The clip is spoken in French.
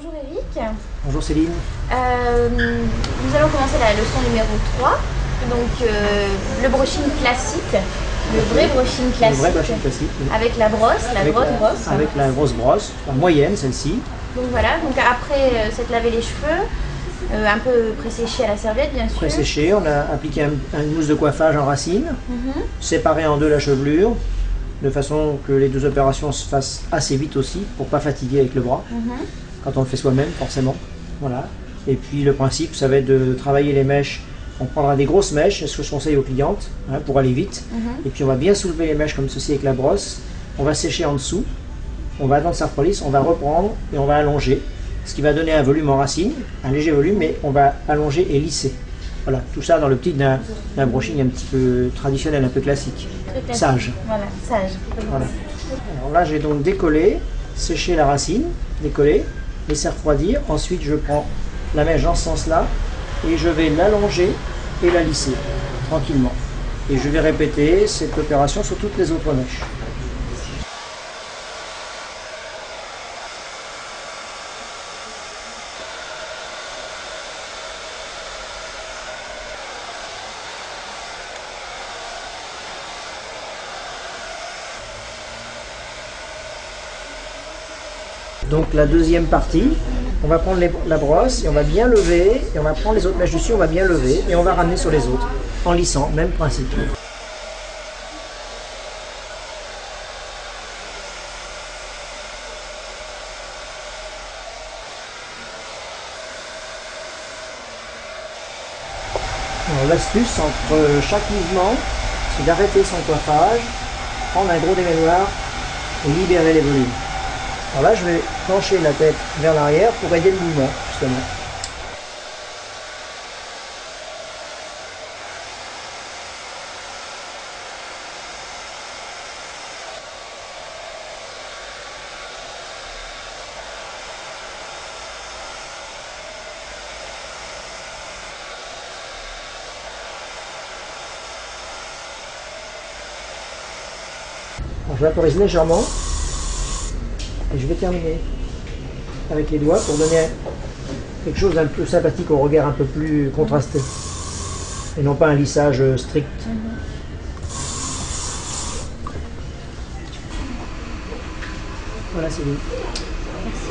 Bonjour Eric. Bonjour Céline. Nous allons commencer la leçon numéro 3. Donc le brushing classique, le vrai brushing classique, Oui. Avec la brosse, la grosse brosse. Avec la grosse brosse, la moyenne celle-ci. Donc voilà, donc après s'être lavé les cheveux, un peu pré-séché à la serviette bien sûr. Pré-séché, on a appliqué une mousse de coiffage en racine, séparé en deux la chevelure, de façon que les deux opérations se fassent assez vite aussi, pour pas fatiguer avec le bras, quand on le fait soi-même forcément. Voilà. Et puis le principe, ça va être de travailler les mèches. On prendra des grosses mèches, c'est ce que je conseille aux clientes, pour aller vite. Et puis on va bien soulever les mèches comme ceci avec la brosse. On va sécher en dessous. On va attendre que ça refroidisse, on va reprendre et on va allonger. Ce qui va donner un volume en racine, un léger volume, mais on va allonger et lisser. Voilà, tout ça dans l'optique d'un brushing un petit peu traditionnel, un peu classique. Sage. Voilà, sage. Voilà. Alors là, j'ai donc décollé, séché la racine, décollé, laisser refroidir. Ensuite, je prends la mèche dans ce sens-là et je vais l'allonger et la lisser tranquillement. Et je vais répéter cette opération sur toutes les autres mèches. Donc la deuxième partie, on va prendre la brosse et on va bien lever, et on va prendre les autres mèches dessus, on va bien lever et on va ramener sur les autres, en lissant, même principe. L'astuce entre chaque mouvement, c'est d'arrêter son coiffage, prendre un gros démêloir et libérer les volumes. Alors là, je vais pencher la tête vers l'arrière pour aider le mouvement, justement. Alors, je vaporise légèrement. Et je vais terminer avec les doigts pour donner quelque chose d'un peu sympathique au regard, un peu plus contrasté. Et non pas un lissage strict. Voilà, c'est bon. Merci.